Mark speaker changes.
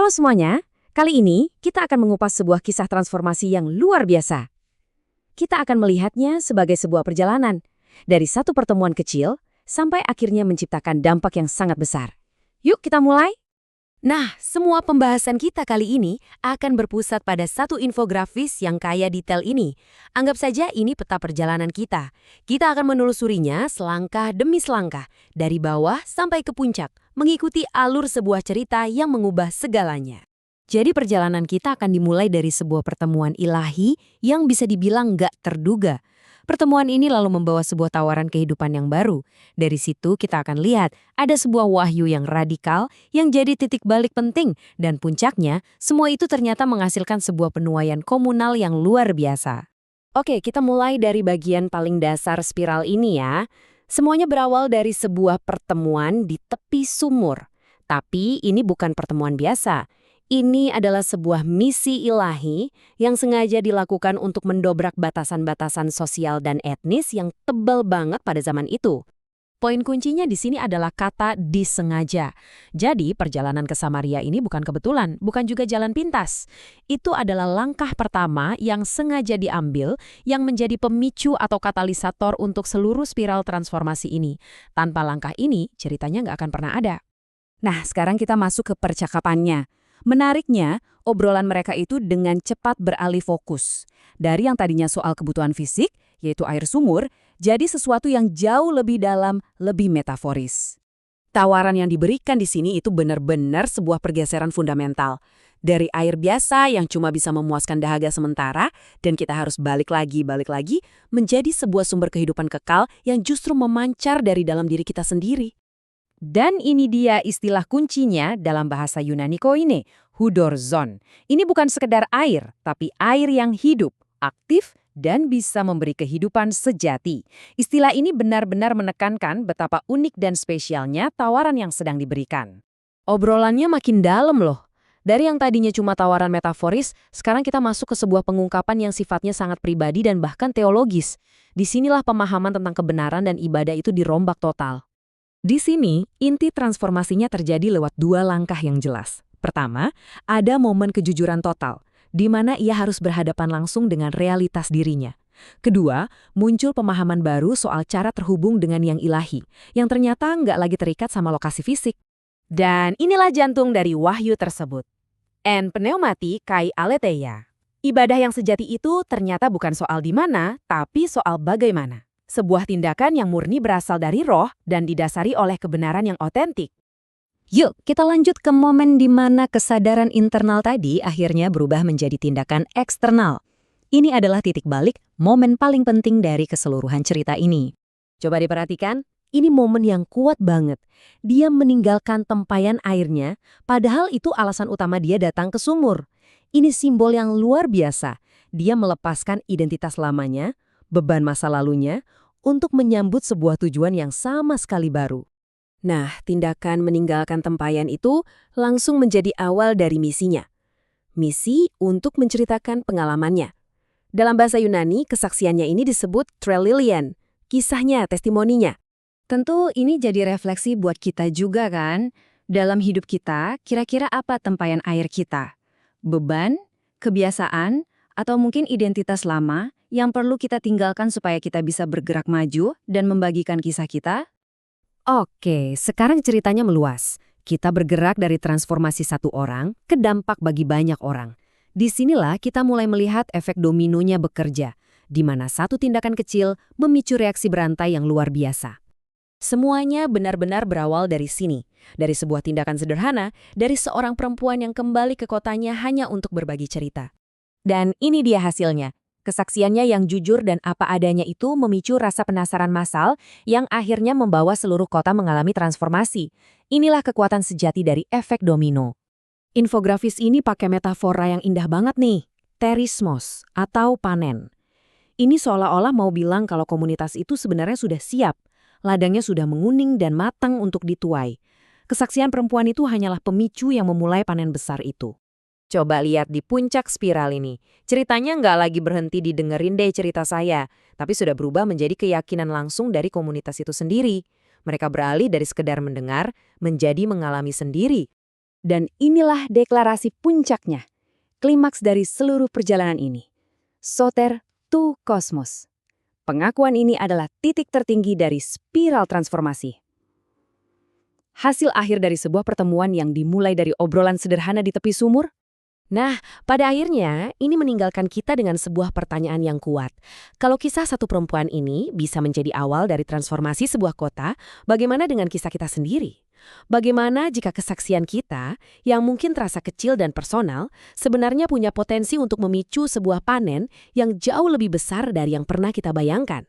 Speaker 1: Halo semuanya, kali ini kita akan mengupas sebuah kisah transformasi yang luar biasa. Kita akan melihatnya sebagai sebuah perjalanan, dari satu pertemuan kecil sampai akhirnya menciptakan dampak yang sangat besar. Yuk kita mulai! Nah, semua pembahasan kita kali ini akan berpusat pada satu infografis yang kaya detail ini. Anggap saja ini peta perjalanan kita. Kita akan menelusurinya selangkah demi selangkah, dari bawah sampai ke puncak, mengikuti alur sebuah cerita yang mengubah segalanya. Jadi perjalanan kita akan dimulai dari sebuah pertemuan ilahi yang bisa dibilang nggak terduga. Pertemuan ini lalu membawa sebuah tawaran kehidupan yang baru. Dari situ kita akan lihat ada sebuah wahyu yang radikal yang jadi titik balik penting. Dan puncaknya, semua itu ternyata menghasilkan sebuah penuaian komunal yang luar biasa. Oke, kita mulai dari bagian paling dasar spiral ini ya. Semuanya berawal dari sebuah pertemuan di tepi sumur. Tapi ini bukan pertemuan biasa. Ini adalah sebuah misi ilahi yang sengaja dilakukan untuk mendobrak batasan-batasan sosial dan etnis yang tebal banget pada zaman itu. Poin kuncinya di sini adalah kata disengaja. Jadi perjalanan ke Samaria ini bukan kebetulan, bukan juga jalan pintas. Itu adalah langkah pertama yang sengaja diambil yang menjadi pemicu atau katalisator untuk seluruh spiral transformasi ini. Tanpa langkah ini, ceritanya nggak akan pernah ada. Nah, sekarang kita masuk ke percakapannya. Menariknya, obrolan mereka itu dengan cepat beralih fokus. Dari yang tadinya soal kebutuhan fisik, yaitu air sumur, jadi sesuatu yang jauh lebih dalam, lebih metaforis. Tawaran yang diberikan di sini itu benar-benar sebuah pergeseran fundamental. Dari air biasa yang cuma bisa memuaskan dahaga sementara, dan kita harus balik lagi, menjadi sebuah sumber kehidupan kekal yang justru memancar dari dalam diri kita sendiri. Dan ini dia istilah kuncinya dalam bahasa Yunani koine, hudorzon. Ini bukan sekedar air, tapi air yang hidup, aktif, dan bisa memberi kehidupan sejati. Istilah ini benar-benar menekankan betapa unik dan spesialnya tawaran yang sedang diberikan. Obrolannya makin dalam loh. Dari yang tadinya cuma tawaran metaforis, sekarang kita masuk ke sebuah pengungkapan yang sifatnya sangat pribadi dan bahkan teologis. Disinilah pemahaman tentang kebenaran dan ibadah itu dirombak total. Di sini, inti transformasinya terjadi lewat dua langkah yang jelas. Pertama, ada momen kejujuran total, di mana ia harus berhadapan langsung dengan realitas dirinya. Kedua, muncul pemahaman baru soal cara terhubung dengan yang ilahi, yang ternyata nggak lagi terikat sama lokasi fisik. Dan inilah jantung dari wahyu tersebut. En pneumati kai aletheia. Ibadah yang sejati itu ternyata bukan soal di mana, tapi soal bagaimana. Sebuah tindakan yang murni berasal dari roh dan didasari oleh kebenaran yang otentik. Yuk, kita lanjut ke momen di mana kesadaran internal tadi akhirnya berubah menjadi tindakan eksternal. Ini adalah titik balik, momen paling penting dari keseluruhan cerita ini. Coba diperhatikan, ini momen yang kuat banget. Dia meninggalkan tempayan airnya, padahal itu alasan utama dia datang ke sumur. Ini simbol yang luar biasa. Dia melepaskan identitas lamanya, beban masa lalunya, untuk menyambut sebuah tujuan yang sama sekali baru. Nah, tindakan meninggalkan tempayan itu langsung menjadi awal dari misinya. Misi untuk menceritakan pengalamannya. Dalam bahasa Yunani, kesaksiannya ini disebut trelilian, kisahnya, testimoninya. Tentu ini jadi refleksi buat kita juga kan? Dalam hidup kita, kira-kira apa tempayan air kita? Beban, kebiasaan, atau mungkin identitas lama yang perlu kita tinggalkan supaya kita bisa bergerak maju dan membagikan kisah kita? Oke, sekarang ceritanya meluas. Kita bergerak dari transformasi satu orang ke dampak bagi banyak orang. Disinilah kita mulai melihat efek dominonya bekerja, di mana satu tindakan kecil memicu reaksi berantai yang luar biasa. Semuanya benar-benar berawal dari sini, dari sebuah tindakan sederhana, dari seorang perempuan yang kembali ke kotanya hanya untuk berbagi cerita. Dan ini dia hasilnya. Kesaksiannya yang jujur dan apa adanya itu memicu rasa penasaran massal yang akhirnya membawa seluruh kota mengalami transformasi. Inilah kekuatan sejati dari efek domino. Infografis ini pakai metafora yang indah banget nih, terismos atau panen. Ini seolah-olah mau bilang kalau komunitas itu sebenarnya sudah siap, ladangnya sudah menguning dan matang untuk dituai. Kesaksian perempuan itu hanyalah pemicu yang memulai panen besar itu. Coba lihat di puncak spiral ini. Ceritanya nggak lagi berhenti didengerin deh cerita saya, tapi sudah berubah menjadi keyakinan langsung dari komunitas itu sendiri. Mereka beralih dari sekedar mendengar, menjadi mengalami sendiri. Dan inilah deklarasi puncaknya, klimaks dari seluruh perjalanan ini. Soter to Cosmos. Pengakuan ini adalah titik tertinggi dari spiral transformasi. Hasil akhir dari sebuah pertemuan yang dimulai dari obrolan sederhana di tepi sumur? Nah, pada akhirnya ini meninggalkan kita dengan sebuah pertanyaan yang kuat. Kalau kisah satu perempuan ini bisa menjadi awal dari transformasi sebuah kota, bagaimana dengan kisah kita sendiri? Bagaimana jika kesaksian kita, yang mungkin terasa kecil dan personal, sebenarnya punya potensi untuk memicu sebuah panen yang jauh lebih besar dari yang pernah kita bayangkan?